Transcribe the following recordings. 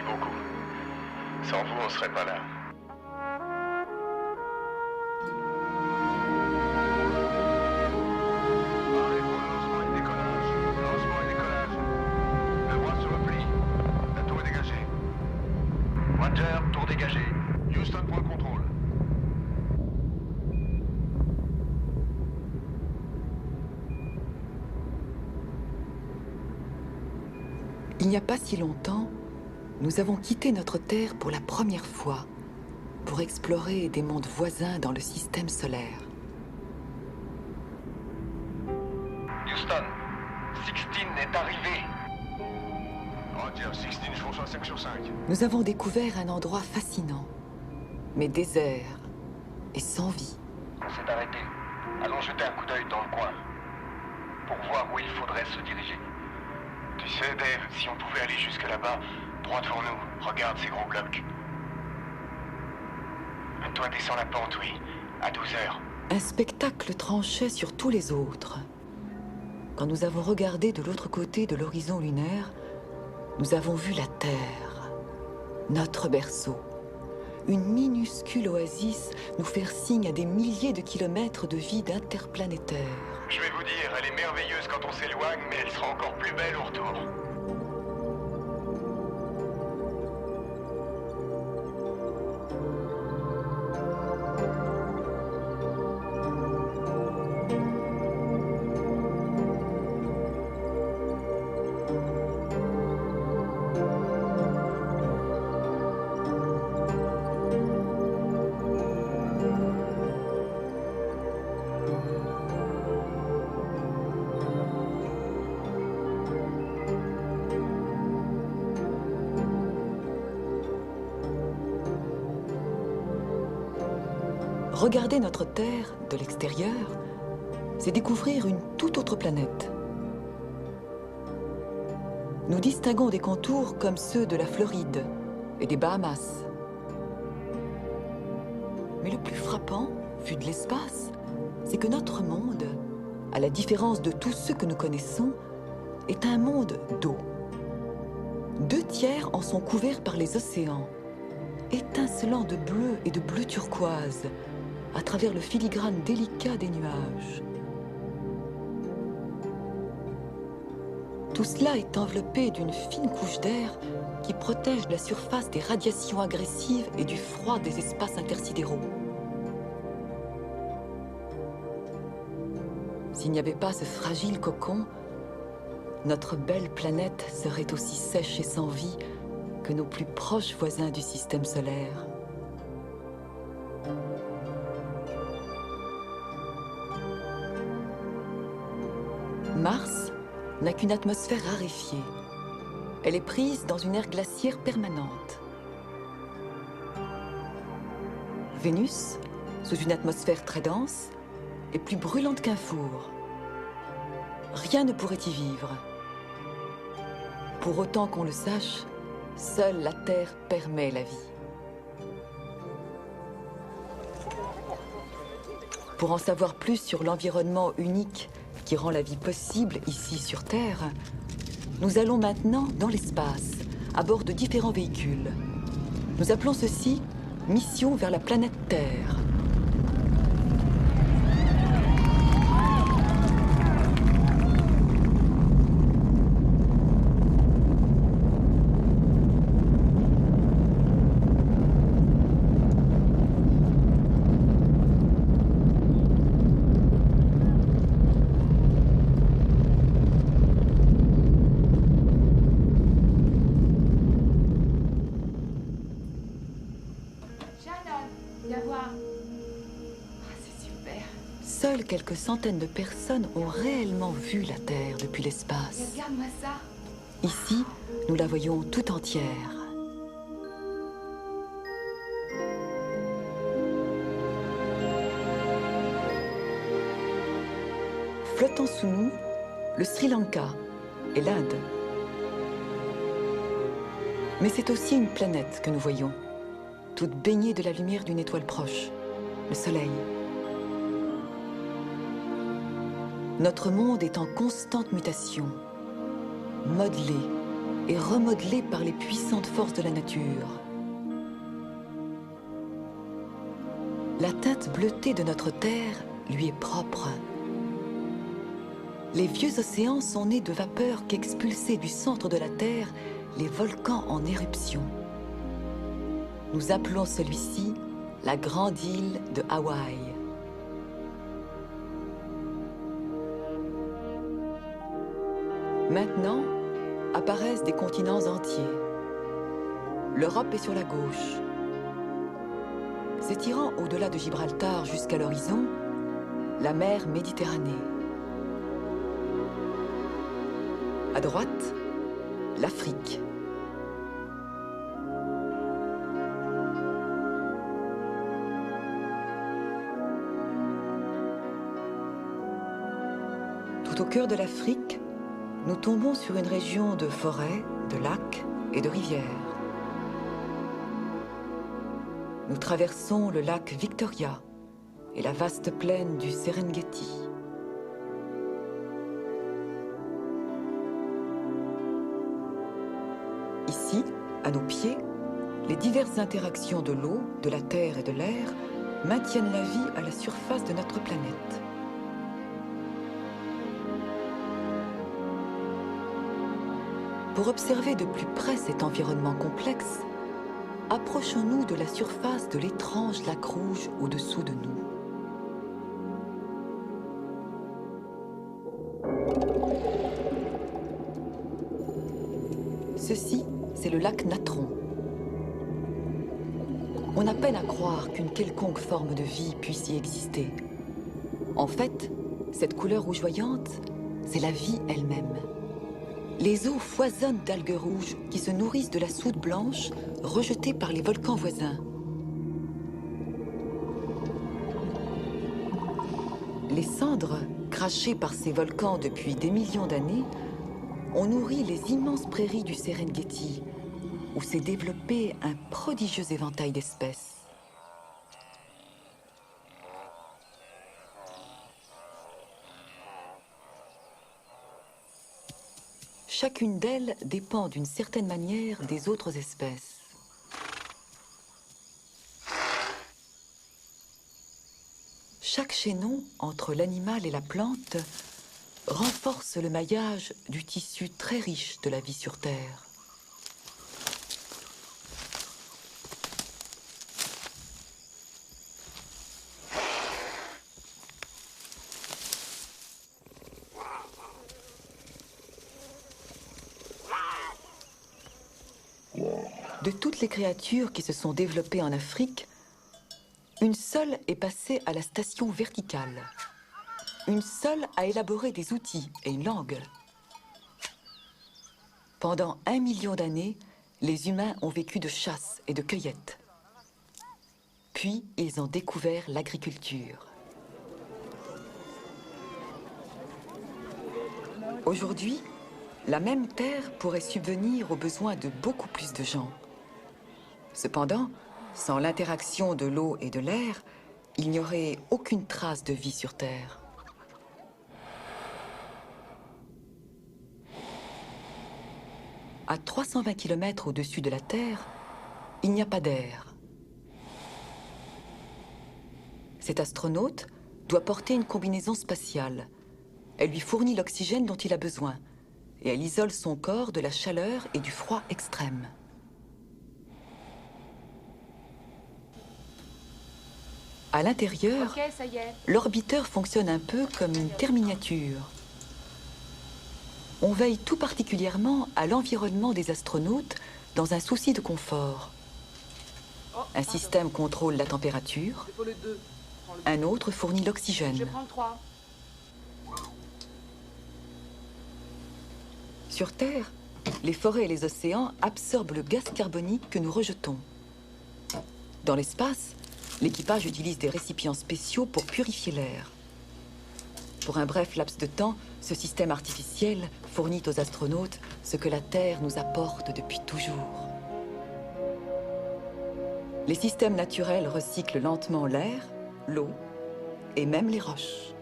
Merci beaucoup. Sans vous, on serait pas là. Parlez pour le lancement et décollage. Lancement et décollage. Le bras se replie. La tour est dégagée. Roger, tour dégagée. Houston, point de contrôle. Il n'y a pas si longtemps, nous avons quitté notre Terre pour la première fois, pour explorer des mondes voisins dans le système solaire. Houston, 16 est arrivé. Roger, 16, je reçois 5 sur 5. Nous avons découvert un endroit fascinant, mais désert et sans vie. On s'est arrêté. Allons jeter un coup d'œil dans le coin, pour voir où il faudrait se diriger. Tu sais, Dave, si on pouvait aller jusque là-bas, droit devant nous, regarde ces gros blocs. Toi, descends la pente, oui, à 12 heures. Un spectacle tranchait sur tous les autres. Quand nous avons regardé de l'autre côté de l'horizon lunaire, nous avons vu la Terre, notre berceau. Une minuscule oasis nous faire signe à des milliers de kilomètres de vide interplanétaire. Je vais vous dire, elle est merveilleuse quand on s'éloigne, mais elle sera encore plus belle au retour. Regarder notre Terre de l'extérieur, c'est découvrir une toute autre planète. Nous distinguons des contours comme ceux de la Floride et des Bahamas. Mais le plus frappant, vu de l'espace, c'est que notre monde, à la différence de tous ceux que nous connaissons, est un monde d'eau. 2/3 en sont couverts par les océans, étincelants de bleu et de bleu turquoise, à travers le filigrane délicat des nuages. Tout cela est enveloppé d'une fine couche d'air qui protège la surface des radiations agressives et du froid des espaces intersidéraux. S'il n'y avait pas ce fragile cocon, notre belle planète serait aussi sèche et sans vie que nos plus proches voisins du système solaire. Mars n'a qu'une atmosphère raréfiée. Elle est prise dans une ère glaciaire permanente. Vénus, sous une atmosphère très dense, est plus brûlante qu'un four. Rien ne pourrait y vivre. Pour autant qu'on le sache, seule la Terre permet la vie. Pour en savoir plus sur l'environnement unique qui rend la vie possible ici sur Terre, nous allons maintenant dans l'espace, à bord de différents véhicules. Nous appelons ceci « Mission vers la planète Terre ». Seules quelques centaines de personnes ont réellement vu la Terre depuis l'espace. Regarde-moi ça. Ici, nous la voyons tout entière. Flottant sous nous, le Sri Lanka et l'Inde. Mais c'est aussi une planète que nous voyons, toute baignée de la lumière d'une étoile proche, le Soleil. Notre monde est en constante mutation, modelé et remodelé par les puissantes forces de la nature. La teinte bleutée de notre Terre lui est propre. Les vieux océans sont nés de vapeurs qu'expulsaient du centre de la Terre les volcans en éruption. Nous appelons celui-ci la grande île de Hawaï. Maintenant apparaissent des continents entiers. L'Europe est sur la gauche. S'étirant au-delà de Gibraltar jusqu'à l'horizon, la mer Méditerranée. À droite, l'Afrique. Tout au cœur de l'Afrique, nous tombons sur une région de forêts, de lacs et de rivières. Nous traversons le lac Victoria et la vaste plaine du Serengeti. Ici, à nos pieds, les diverses interactions de l'eau, de la terre et de l'air maintiennent la vie à la surface de notre planète. Pour observer de plus près cet environnement complexe, approchons-nous de la surface de l'étrange lac rouge au-dessous de nous. Ceci, c'est le lac Natron. On a peine à croire qu'une quelconque forme de vie puisse y exister. En fait, cette couleur rougeoyante, c'est la vie elle-même. Les eaux foisonnent d'algues rouges qui se nourrissent de la soude blanche rejetée par les volcans voisins. Les cendres, crachées par ces volcans depuis des millions d'années, ont nourri les immenses prairies du Serengeti, où s'est développé un prodigieux éventail d'espèces. Chacune d'elles dépend d'une certaine manière des autres espèces. Chaque chaînon entre l'animal et la plante renforce le maillage du tissu très riche de la vie sur Terre. De toutes les créatures qui se sont développées en Afrique, une seule est passée à la station verticale. Une seule a élaboré des outils et une langue. Pendant 1 million d'années, les humains ont vécu de chasse et de cueillette. Puis, ils ont découvert l'agriculture. Aujourd'hui, la même terre pourrait subvenir aux besoins de beaucoup plus de gens. Cependant, sans l'interaction de l'eau et de l'air, il n'y aurait aucune trace de vie sur Terre. À 320 km au-dessus de la Terre, il n'y a pas d'air. Cet astronaute doit porter une combinaison spatiale. Elle lui fournit l'oxygène dont il a besoin, et elle isole son corps de la chaleur et du froid extrême. À l'intérieur, l'orbiteur fonctionne un peu comme une terre miniature. On veille tout particulièrement à l'environnement des astronautes dans un souci de confort. Un système contrôle la température, un autre fournit l'oxygène. Sur Terre, les forêts et les océans absorbent le gaz carbonique que nous rejetons. Dans l'espace, l'équipage utilise des récipients spéciaux pour purifier l'air. Pour un bref laps de temps, ce système artificiel fournit aux astronautes ce que la Terre nous apporte depuis toujours. Les systèmes naturels recyclent lentement l'air, l'eau et même les roches.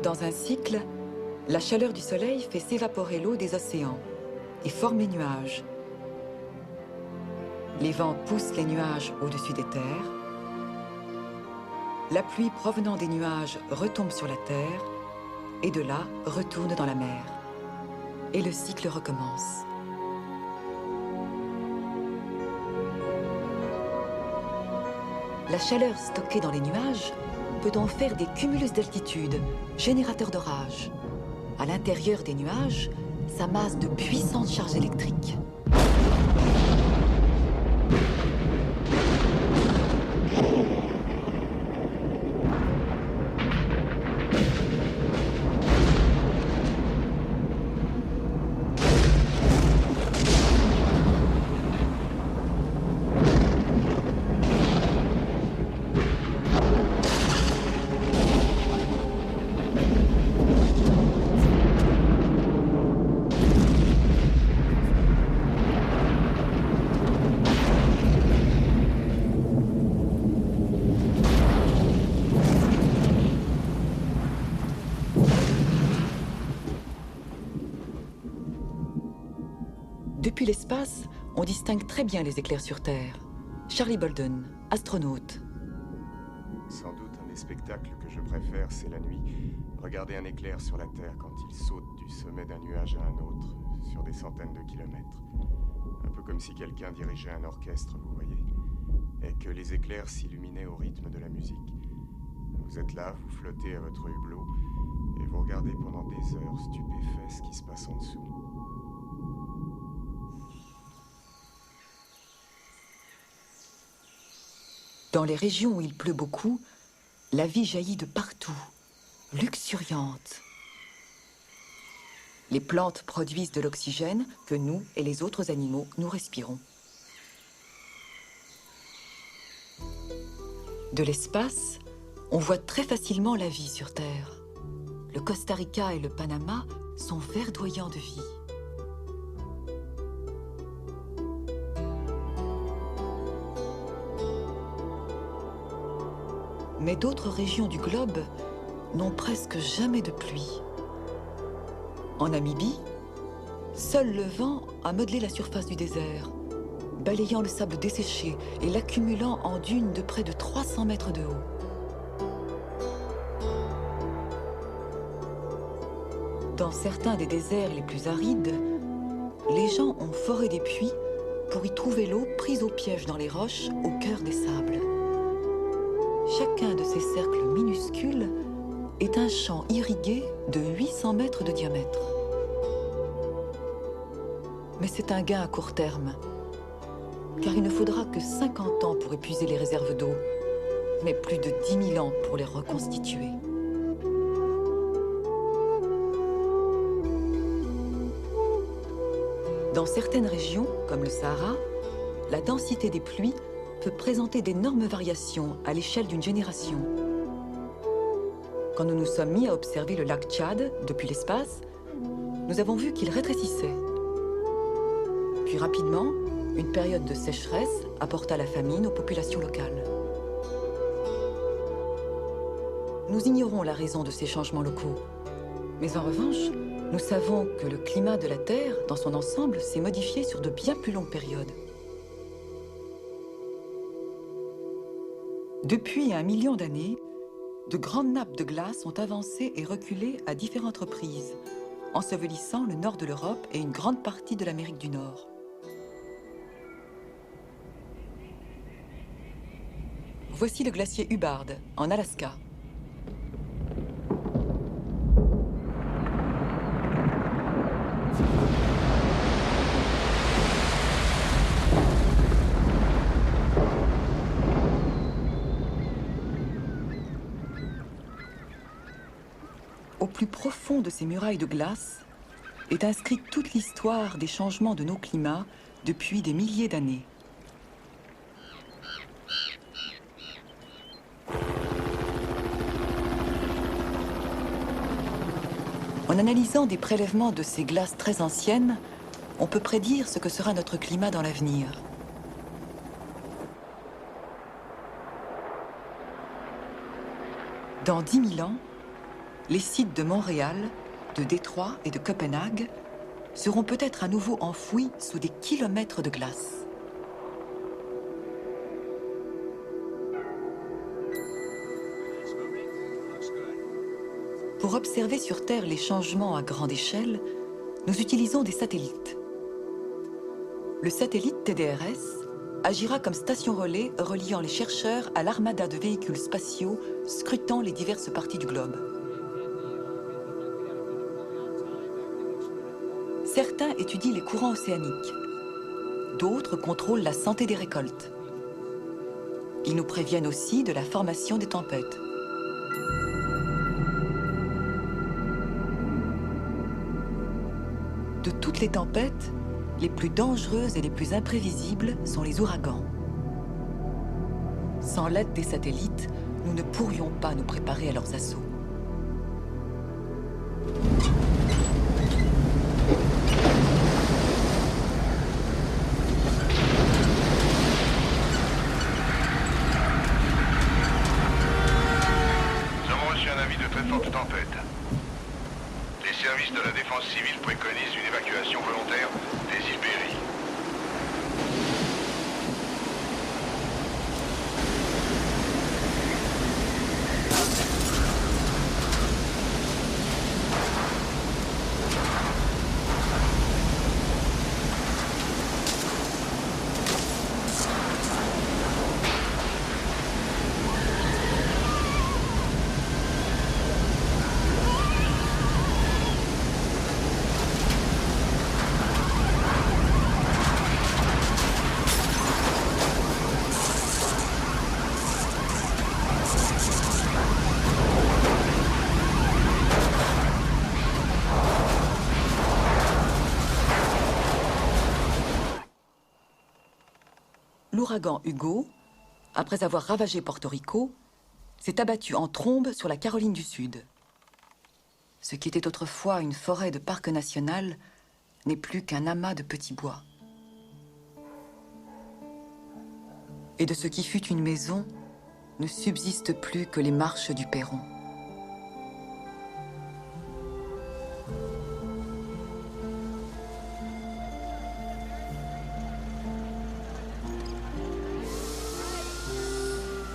Dans un cycle, La chaleur du soleil fait s'évaporer l'eau des océans et forme les nuages. Les vents poussent les nuages au-dessus des terres. La pluie provenant des nuages retombe sur la terre et de là retourne dans la mer. Et le cycle recommence. La chaleur stockée dans les nuages peut donc faire des cumulus d'altitude, générateurs d'orages. À l'intérieur des nuages s'amassent de puissantes charges électriques. Depuis l'espace, on distingue très bien les éclairs sur Terre. Charlie Bolden, astronaute. Sans doute un des spectacles que je préfère, c'est la nuit. Regarder un éclair sur la Terre quand il saute du sommet d'un nuage à un autre, sur des centaines de kilomètres. Un peu comme si quelqu'un dirigeait un orchestre, vous voyez. Et que les éclairs s'illuminaient au rythme de la musique. Vous êtes là, vous flottez à votre hublot, et vous regardez pendant des heures stupéfait ce qui se passe en dessous. Dans les régions où il pleut beaucoup, la vie jaillit de partout, luxuriante. Les plantes produisent de l'oxygène que nous et les autres animaux nous respirons. De l'espace, on voit très facilement la vie sur Terre. Le Costa Rica et le Panama sont verdoyants de vie. Mais d'autres régions du globe n'ont presque jamais de pluie. En Namibie, seul le vent a modelé la surface du désert, balayant le sable desséché et l'accumulant en dunes de près de 300 mètres de haut. Dans certains des déserts les plus arides, les gens ont foré des puits pour y trouver l'eau prise au piège dans les roches au cœur des sables. Chacun de ces cercles minuscules est un champ irrigué de 800 mètres de diamètre. Mais c'est un gain à court terme, car il ne faudra que 50 ans pour épuiser les réserves d'eau, mais plus de 10 000 ans pour les reconstituer. Dans certaines régions, comme le Sahara, la densité des pluies peut présenter d'énormes variations à l'échelle d'une génération. Quand nous nous sommes mis à observer le lac Tchad depuis l'espace, nous avons vu qu'il rétrécissait. Puis rapidement, une période de sécheresse apporta la famine aux populations locales. Nous ignorons la raison de ces changements locaux. Mais en revanche, nous savons que le climat de la Terre, dans son ensemble, s'est modifié sur de bien plus longues périodes. Depuis 1 million d'années, de grandes nappes de glace ont avancé et reculé à différentes reprises, ensevelissant le nord de l'Europe et une grande partie de l'Amérique du Nord. Voici le glacier Hubbard, en Alaska. Au plus profond de ces murailles de glace est inscrite toute l'histoire des changements de nos climats depuis des milliers d'années. En analysant des prélèvements de ces glaces très anciennes, on peut prédire ce que sera notre climat dans l'avenir. Dans 10 000 ans, les sites de Montréal de Détroit et de Copenhague seront peut-être à nouveau enfouis sous des kilomètres de glace. Pour observer sur Terre les changements à grande échelle, nous utilisons des satellites. Le satellite TDRS agira comme station relais reliant les chercheurs à l'armada de véhicules spatiaux scrutant les diverses parties du globe. Certains étudient les courants océaniques. D'autres contrôlent la santé des récoltes. Ils nous préviennent aussi de la formation des tempêtes. De toutes les tempêtes, les plus dangereuses et les plus imprévisibles sont les ouragans. Sans l'aide des satellites, nous ne pourrions pas nous préparer à leurs assauts. Nous avons reçu un avis de très forte tempête. Les services de la défense civile préconisent une évacuation volontaire des îles Berry. L'ouragan Hugo, après avoir ravagé Porto Rico, s'est abattu en trombe sur la Caroline du Sud. Ce qui était autrefois une forêt de parc national n'est plus qu'un amas de petits bois. Et de ce qui fut une maison, ne subsistent plus que les marches du perron.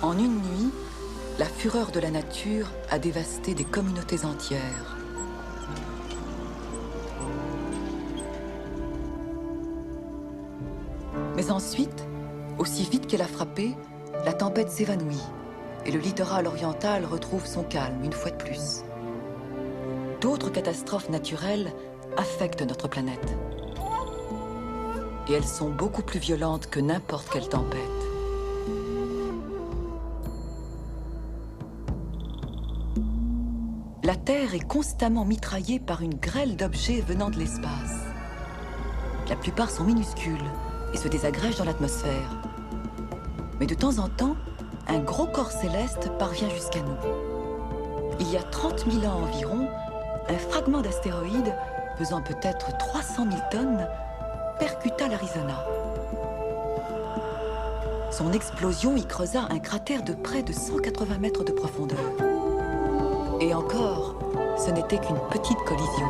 En une nuit, la fureur de la nature a dévasté des communautés entières. Mais ensuite, aussi vite qu'elle a frappé, la tempête s'évanouit et le littoral oriental retrouve son calme une fois de plus. D'autres catastrophes naturelles affectent notre planète. Et elles sont beaucoup plus violentes que n'importe quelle tempête. La Terre est constamment mitraillée par une grêle d'objets venant de l'espace. La plupart sont minuscules et se désagrègent dans l'atmosphère. Mais de temps en temps, un gros corps céleste parvient jusqu'à nous. Il y a 30 000 ans environ, un fragment d'astéroïde, pesant peut-être 300 000 tonnes, percuta l'Arizona. Son explosion y creusa un cratère de près de 180 mètres de profondeur. Et encore, ce n'était qu'une petite collision.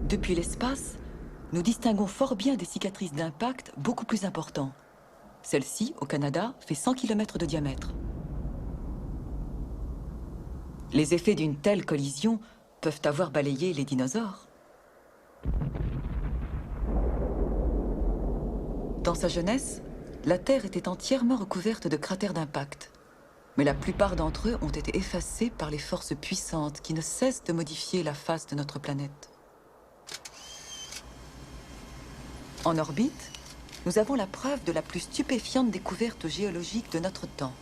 Depuis l'espace, nous distinguons fort bien des cicatrices d'impact beaucoup plus importants. Celle-ci, au Canada, fait 100 km de diamètre. Les effets d'une telle collision peuvent avoir balayé les dinosaures. Dans sa jeunesse, la Terre était entièrement recouverte de cratères d'impact. Mais la plupart d'entre eux ont été effacés par les forces puissantes qui ne cessent de modifier la face de notre planète. En orbite, nous avons la preuve de la plus stupéfiante découverte géologique de notre temps.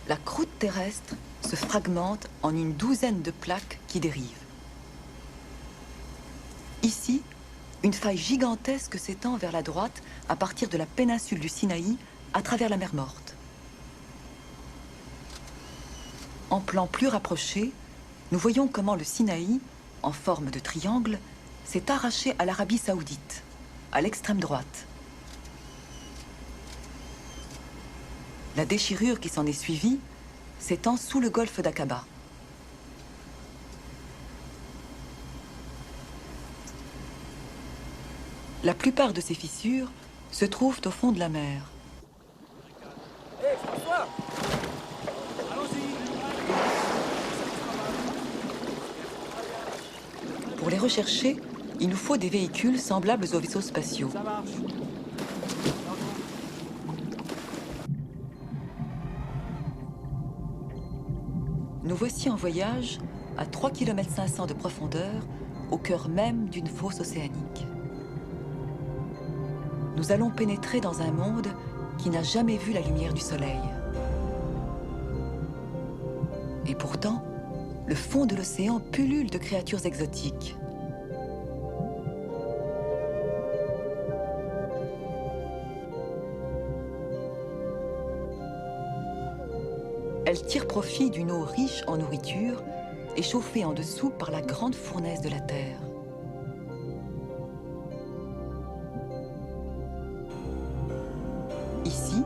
La croûte terrestre se fragmente en une douzaine de plaques qui dérivent. Ici, une faille gigantesque s'étend vers la droite à partir de la péninsule du Sinaï à travers la mer Morte. En plan plus rapproché, nous voyons comment le Sinaï, en forme de triangle, s'est arraché à l'Arabie Saoudite, à l'extrême droite. La déchirure qui s'en est suivie s'étend sous le golfe d'Aqaba. La plupart de ces fissures se trouvent au fond de la mer. Hé, François! Allons-y! Pour les rechercher, il nous faut des véhicules semblables aux vaisseaux spatiaux. Ça marche. Nous voici en voyage à 3,5 km de profondeur, au cœur même d'une fosse océanique. Nous allons pénétrer dans un monde qui n'a jamais vu la lumière du soleil. Et pourtant, le fond de l'océan pullule de créatures exotiques. Elles tirent profit d'une eau riche en nourriture et chauffée en dessous par la grande fournaise de la Terre. Ici,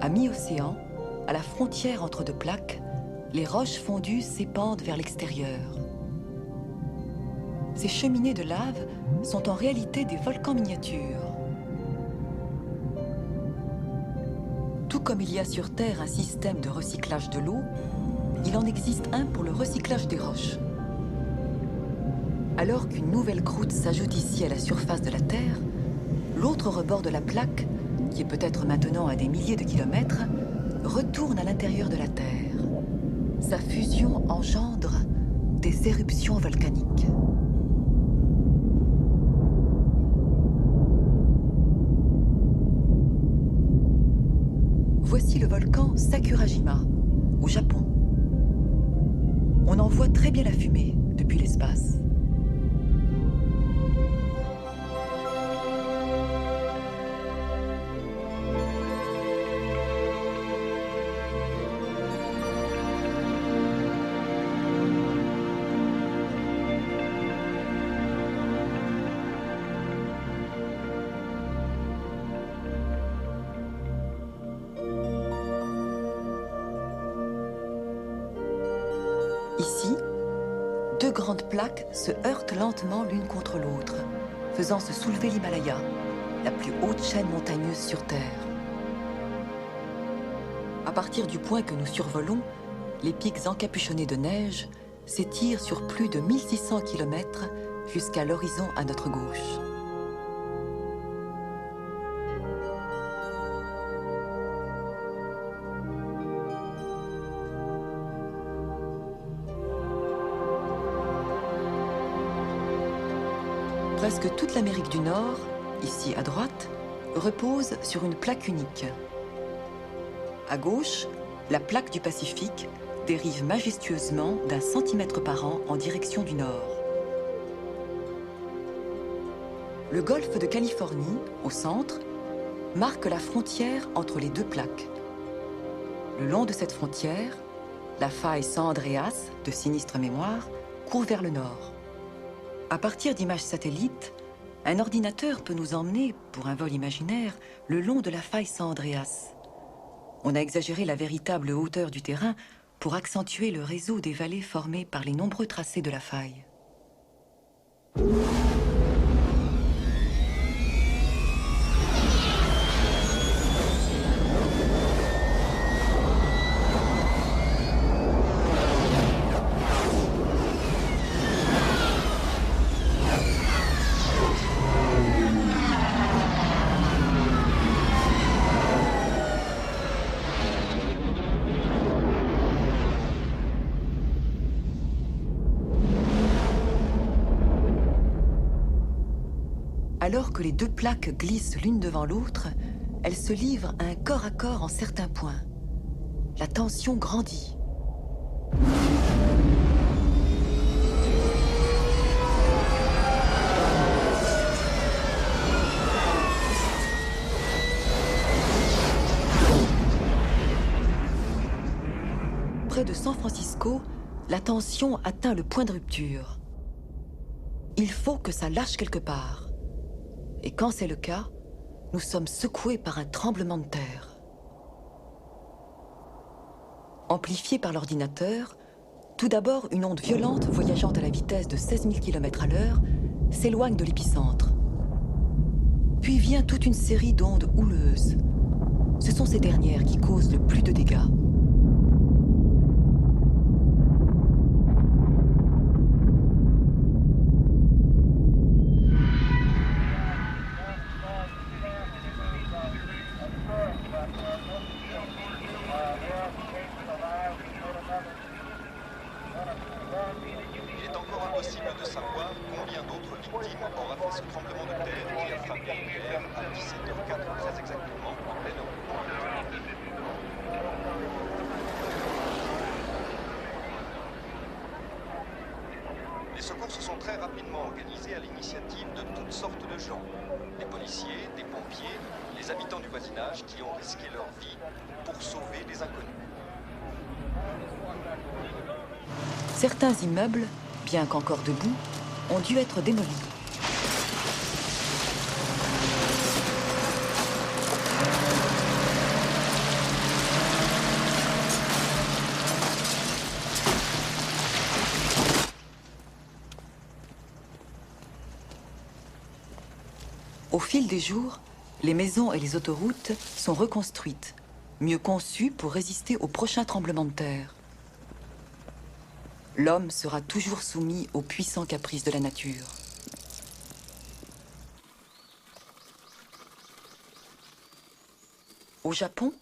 à mi-océan, à la frontière entre deux plaques, les roches fondues s'épandent vers l'extérieur. Ces cheminées de lave sont en réalité des volcans miniatures. Tout comme il y a sur Terre un système de recyclage de l'eau, il en existe un pour le recyclage des roches. Alors qu'une nouvelle croûte s'ajoute ici à la surface de la Terre, l'autre rebord de la plaque, qui est peut-être maintenant à des milliers de kilomètres, retourne à l'intérieur de la Terre. Sa fusion engendre des éruptions volcaniques. Voici le volcan Sakurajima, au Japon. On en voit très bien la fumée depuis l'espace. Ici, deux grandes plaques se heurtent lentement l'une contre l'autre, faisant se soulever l'Himalaya, la plus haute chaîne montagneuse sur Terre. À partir du point que nous survolons, les pics encapuchonnés de neige s'étirent sur plus de 1600 km jusqu'à l'horizon à notre gauche. Presque toute l'Amérique du Nord, ici à droite, repose sur une plaque unique. À gauche, la plaque du Pacifique dérive majestueusement d'1 centimètre par an en direction du nord. Le golfe de Californie, au centre, marque la frontière entre les deux plaques. Le long de cette frontière, la faille San Andreas, de sinistre mémoire, court vers le nord. À partir d'images satellites, un ordinateur peut nous emmener, pour un vol imaginaire, le long de la faille San Andreas. On a exagéré la véritable hauteur du terrain pour accentuer le réseau des vallées formées par les nombreux tracés de la faille. Alors que les deux plaques glissent l'une devant l'autre, elles se livrent à un corps à corps en certains points. La tension grandit. Près de San Francisco, la tension atteint le point de rupture. Il faut que ça lâche quelque part. Et quand c'est le cas, nous sommes secoués par un tremblement de terre. Amplifié par l'ordinateur, tout d'abord une onde violente voyageant à la vitesse de 16 000 km à l'heure s'éloigne de l'épicentre. Puis vient toute une série d'ondes houleuses. Ce sont ces dernières qui causent le plus de dégâts. Il est encore impossible de savoir combien d'autres victimes aura fait ce tremblement de terre qui a frappé hier à 17h04 très exactement en pleine Europe. Les secours se sont très rapidement organisés à l'initiative de toutes sortes de gens. Des policiers, des pompiers, les habitants du voisinage qui ont risqué leur vie pour sauver des inconnus. Certains immeubles, bien qu'encore debout, ont dû être démolis. Au fil des jours, les maisons et les autoroutes sont reconstruites, mieux conçues pour résister aux prochains tremblements de terre. L'homme sera toujours soumis aux puissants caprices de la nature. Au Japon,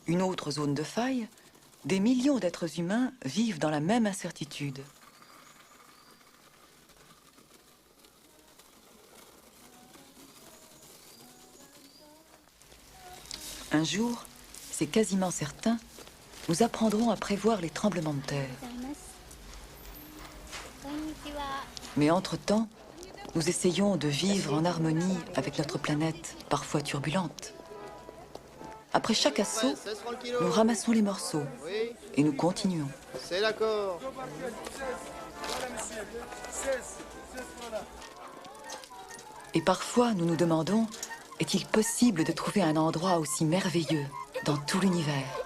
une autre zone de faille, des millions d'êtres humains vivent dans la même incertitude. Un jour, c'est quasiment certain, nous apprendrons à prévoir les tremblements de terre. Mais entre-temps, nous essayons de vivre en harmonie avec notre planète, parfois turbulente. Après chaque assaut, nous ramassons les morceaux et nous continuons. C'est d'accord. Et parfois, nous nous demandons, est-il possible de trouver un endroit aussi merveilleux dans tout l'univers ?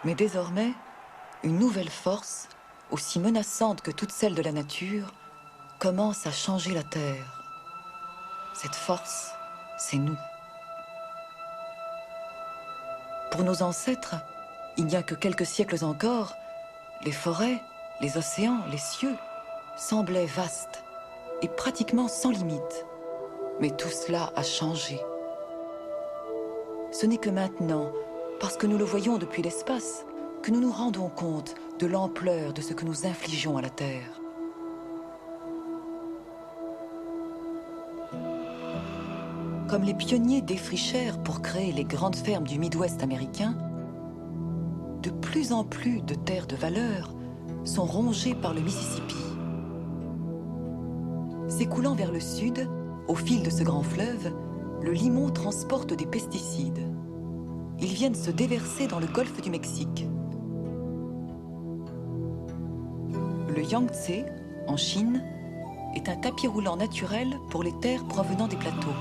Mais désormais, une nouvelle force, aussi menaçante que toutes celles de la nature, commence à changer la Terre. Cette force, c'est nous. Pour nos ancêtres, il n'y a que quelques siècles encore, les forêts, les océans, les cieux semblaient vastes et pratiquement sans limite. Mais tout cela a changé. Ce n'est que maintenant, parce que nous le voyons depuis l'espace, que nous nous rendons compte de l'ampleur de ce que nous infligeons à la Terre. Comme les pionniers défrichèrent pour créer les grandes fermes du Midwest américain, de plus en plus de terres de valeur sont rongées par le Mississippi. S'écoulant vers le sud, au fil de ce grand fleuve, le limon transporte des pesticides. Ils viennent se déverser dans le golfe du Mexique. Le Yangtze, en Chine, est un tapis roulant naturel pour les terres provenant des plateaux.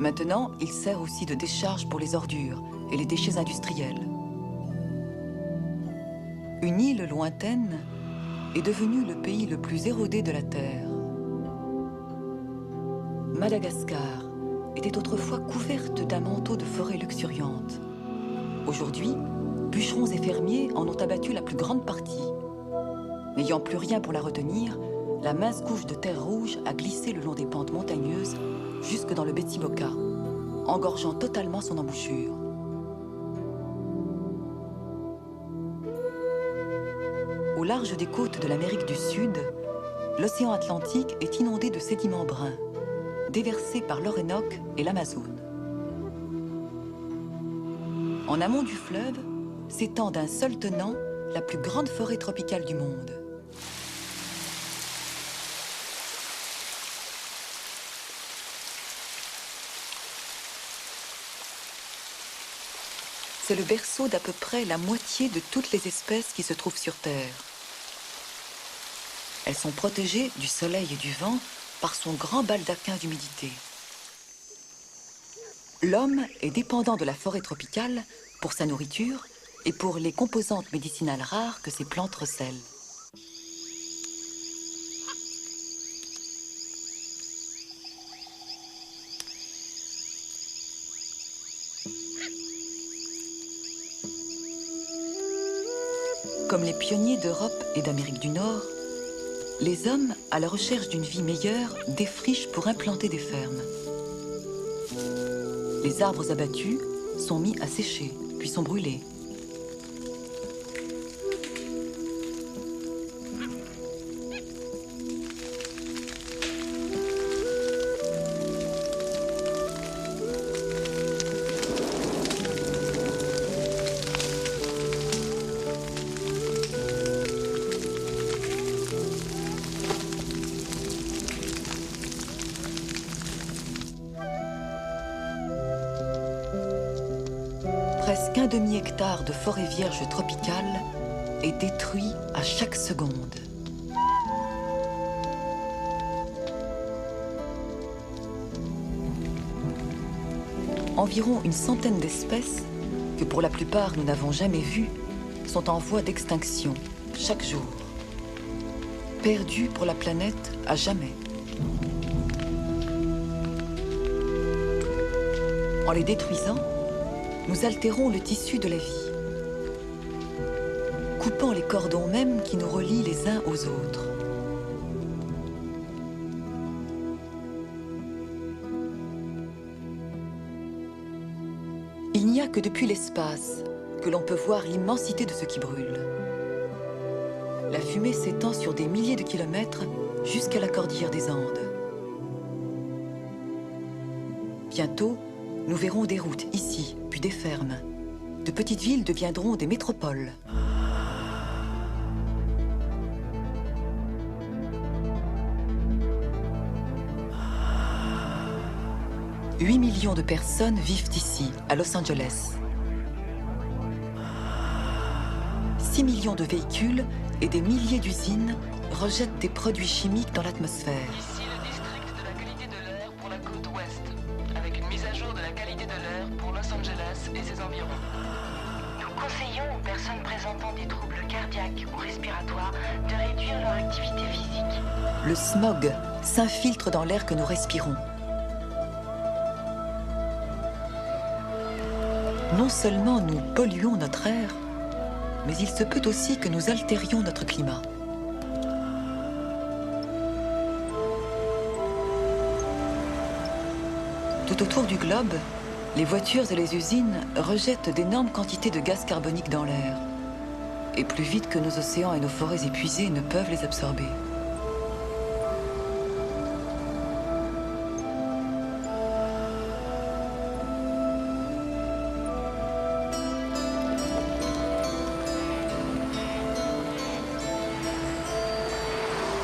Maintenant, il sert aussi de décharge pour les ordures et les déchets industriels. Une île lointaine est devenue le pays le plus érodé de la Terre. Madagascar était autrefois couverte d'un manteau de forêts luxuriantes. Aujourd'hui, bûcherons et fermiers en ont abattu la plus grande partie. N'ayant plus rien pour la retenir, la mince couche de terre rouge a glissé le long des pentes montagneuses jusque dans le Betsiboka, engorgeant totalement son embouchure. Au large des côtes de l'Amérique du Sud, l'océan Atlantique est inondé de sédiments bruns, déversés par l'Orénoque et l'Amazone. En amont du fleuve, s'étend d'un seul tenant la plus grande forêt tropicale du monde. C'est le berceau d'à peu près la moitié de toutes les espèces qui se trouvent sur Terre. Elles sont protégées du soleil et du vent par son grand baldaquin d'humidité. L'homme est dépendant de la forêt tropicale pour sa nourriture et pour les composantes médicinales rares que ces plantes recèlent. Comme les pionniers d'Europe et d'Amérique du Nord, les hommes, à la recherche d'une vie meilleure, défrichent pour implanter des fermes. Les arbres abattus sont mis à sécher, puis sont brûlés. Presque un demi-hectare de forêt vierge tropicale est détruit à chaque seconde. Environ une centaine d'espèces, que pour la plupart nous n'avons jamais vues, sont en voie d'extinction chaque jour. Perdues pour la planète à jamais. En les détruisant, nous altérons le tissu de la vie, coupant les cordons mêmes qui nous relient les uns aux autres. Il n'y a que depuis l'espace que l'on peut voir l'immensité de ce qui brûle. La fumée s'étend sur des milliers de kilomètres jusqu'à la cordillère des Andes. Bientôt, nous verrons des routes ici, puis des fermes. De petites villes deviendront des métropoles. « 8 millions de personnes vivent ici, à Los Angeles. 6 millions de véhicules et des milliers d'usines rejettent des produits chimiques dans l'atmosphère. Ici le district de la qualité de l'air pour la côte ouest, avec une mise à jour de la qualité de l'air pour Los Angeles et ses environs. Nous conseillons aux personnes présentant des troubles cardiaques ou respiratoires de réduire leur activité physique. Le smog s'infiltre dans l'air que nous respirons. Non seulement nous polluons notre air, mais il se peut aussi que nous altérions notre climat. Tout autour du globe, les voitures et les usines rejettent d'énormes quantités de gaz carbonique dans l'air, et plus vite que nos océans et nos forêts épuisées ne peuvent les absorber.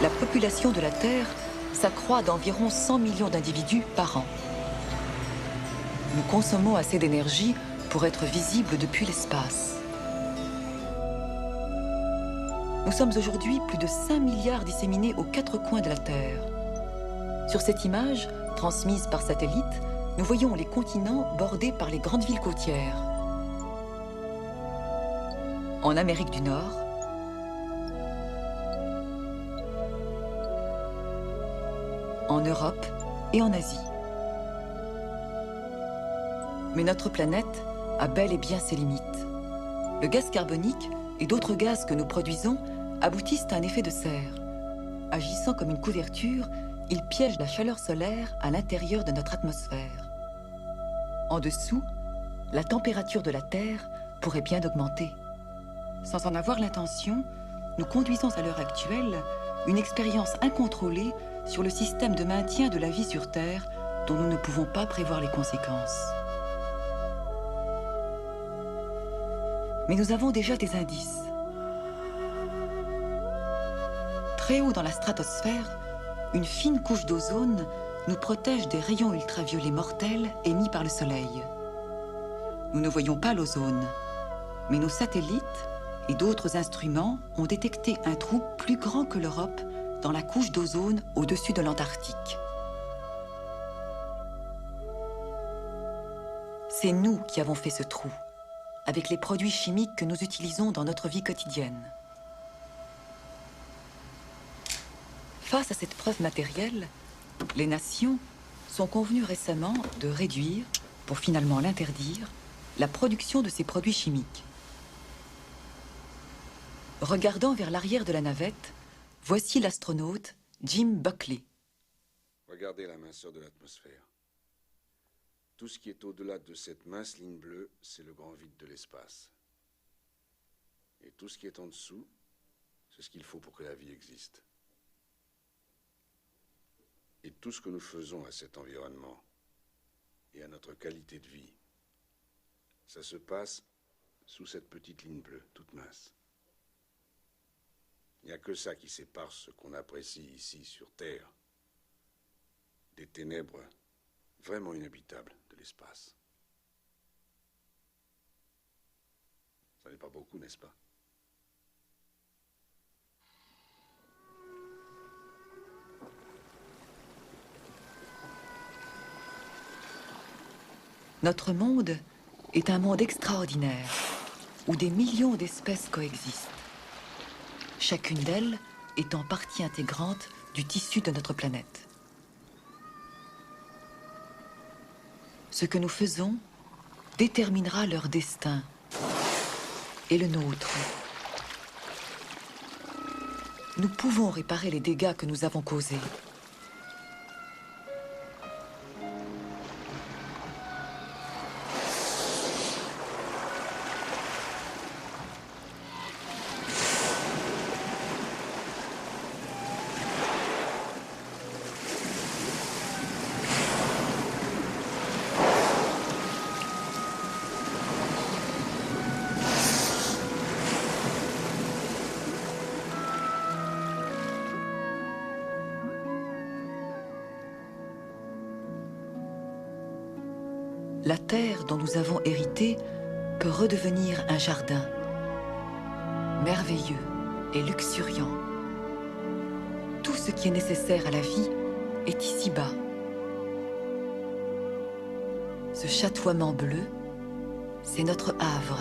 La population de la Terre s'accroît d'environ 100 millions d'individus par an. Nous consommons assez d'énergie pour être visibles depuis l'espace. Nous sommes aujourd'hui plus de 5 milliards disséminés aux 4 coins de la Terre. Sur cette image, transmise par satellite, nous voyons les continents bordés par les grandes villes côtières. En Amérique du Nord, en Europe et en Asie. Mais notre planète a bel et bien ses limites. Le gaz carbonique et d'autres gaz que nous produisons aboutissent à un effet de serre. Agissant comme une couverture, ils piègent la chaleur solaire à l'intérieur de notre atmosphère. En dessous, la température de la Terre pourrait bien augmenter. Sans en avoir l'intention, nous conduisons à l'heure actuelle une expérience incontrôlée sur le système de maintien de la vie sur Terre dont nous ne pouvons pas prévoir les conséquences. Mais nous avons déjà des indices. Très haut dans la stratosphère, une fine couche d'ozone nous protège des rayons ultraviolets mortels émis par le Soleil. Nous ne voyons pas l'ozone, mais nos satellites et d'autres instruments ont détecté un trou plus grand que l'Europe dans la couche d'ozone au-dessus de l'Antarctique. C'est nous qui avons fait ce trou, avec les produits chimiques que nous utilisons dans notre vie quotidienne. Face à cette preuve matérielle, les nations sont convenues récemment de réduire, pour finalement l'interdire, la production de ces produits chimiques. Regardant vers l'arrière de la navette, voici l'astronaute Jim Buckley. Regardez la minceur de l'atmosphère. Tout ce qui est au-delà de cette mince ligne bleue, c'est le grand vide de l'espace. Et tout ce qui est en dessous, c'est ce qu'il faut pour que la vie existe. Et tout ce que nous faisons à cet environnement et à notre qualité de vie, ça se passe sous cette petite ligne bleue, toute mince. Il n'y a que ça qui sépare ce qu'on apprécie ici sur Terre des ténèbres vraiment inhabitables de l'espace. Ça n'est pas beaucoup, n'est-ce pas? Notre monde est un monde extraordinaire, où des millions d'espèces coexistent, chacune d'elles étant partie intégrante du tissu de notre planète. Ce que nous faisons déterminera leur destin et le nôtre. Nous pouvons réparer les dégâts que nous avons causés. La terre dont nous avons hérité peut redevenir un jardin, merveilleux et luxuriant. Tout ce qui est nécessaire à la vie est ici-bas. Ce chatoiement bleu, c'est notre havre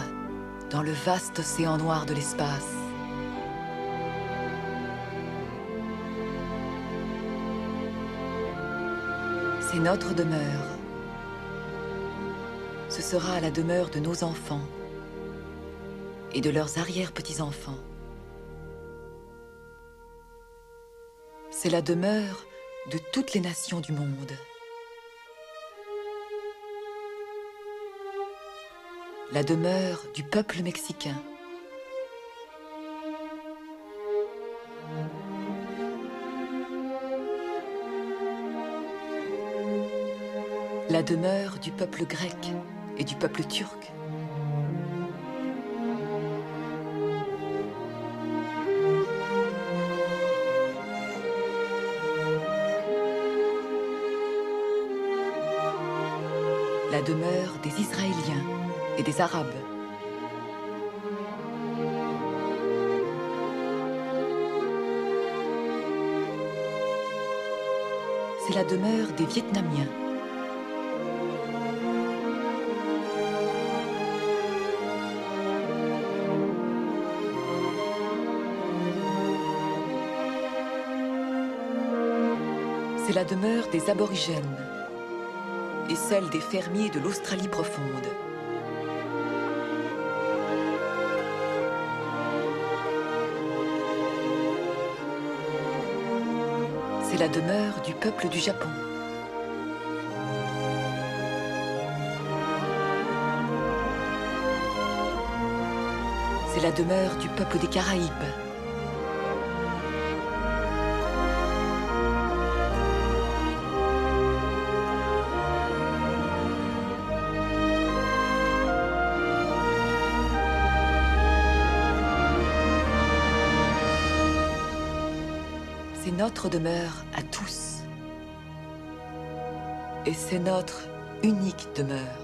dans le vaste océan noir de l'espace. C'est notre demeure. Ce sera la demeure de nos enfants et de leurs arrière-petits-enfants. C'est la demeure de toutes les nations du monde. La demeure du peuple mexicain. La demeure du peuple grec et du peuple turc. La demeure des Israéliens et des Arabes. C'est la demeure des Vietnamiens. C'est la demeure des aborigènes et celle des fermiers de l'Australie profonde. C'est la demeure du peuple du Japon. C'est la demeure du peuple des Caraïbes. C'est notre demeure à tous. Et c'est notre unique demeure.